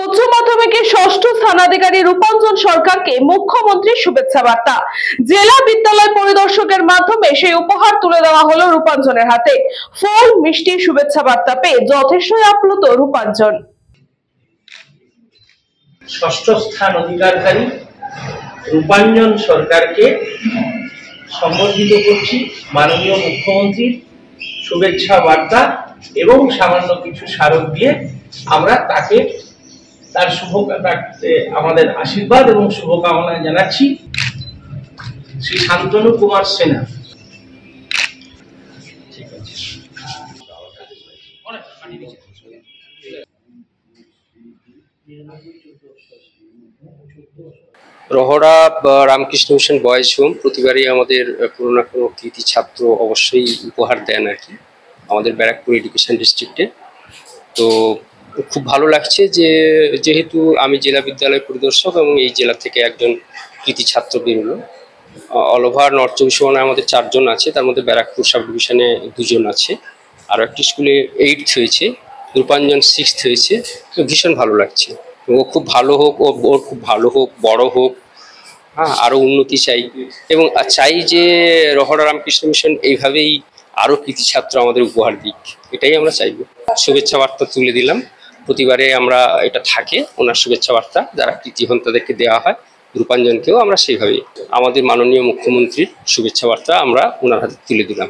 উচ্চ মাধ্যমিকে ষষ্ঠ স্থানাধিকারী রূপাঞ্জন সরকারকে মুখ্যমন্ত্রীর শুভেচ্ছা বার্তা। জেলা বিদ্যালয় পরিদর্শকের মাধ্যমে সেই উপহার তুলে দেওয়া হলো রূপাঞ্জনের হাতে। ফল মিষ্টি শুভেচ্ছা বার্তা পেয়ে যথেষ্টই আপ্লুত রূপাঞ্জন। ষষ্ঠ স্থান অধিকারকারী রূপাঞ্জন সরকারকে সম্বর্ধিত করছি মাননীয় মুখ্যমন্ত্রীর শুভেচ্ছা বার্তা এবং সামান্য কিছু স্মারক দিয়ে আমরা তাকে তার আমাদের আশীর্বাদ এবং শুভকামনা জানাচ্ছি। Shri Shantanu Kumar Sinha. Rahara Ramakrishna mission boys home প্রতিবারই আমাদের কোনো না কোনো কৃতি ছাত্র অবশ্যই উপহার দেন আর কি আমাদের ব্যারাকপুর এডুকেশন ডিস্ট্রিক্টে। তো খুব ভালো লাগছে যে যেহেতু আমি জেলা বিদ্যালয় পরিদর্শক এবং এই জেলা থেকে একজন কৃতি ছাত্র বেরোলো। অল ওভার নর্থ চব্বিশ পরগনায় আমাদের 4 জন আছে, তার মধ্যে ব্যারাকপুর সাব ডিভিশনে 2 জন আছে, আর একটি স্কুলে 8th হয়েছে, রূপাঞ্জন 6th হয়েছে। তো ভীষণ ভালো লাগছে। ও খুব ভালো হোক, ওর খুব ভালো হোক, বড় হোক, হ্যাঁ, আরও উন্নতি চাই এবং চাই যে রহড়া রামকৃষ্ণ মিশন এইভাবেই আরও কৃতি ছাত্র আমাদের উপহার দিক, এটাই আমরা চাইব। শুভেচ্ছা বার্তা তুলে দিলাম, প্রতিবারে আমরা এটা থাকে ওনার শুভেচ্ছা বার্তা যারা কৃতি হন তাদেরকে দেওয়া হয়, রূপাঞ্জনকেও আমরা সেইভাবেই আমাদের মাননীয় মুখ্যমন্ত্রীর শুভেচ্ছা বার্তা আমরা ওনার হাতে তুলে দিলাম।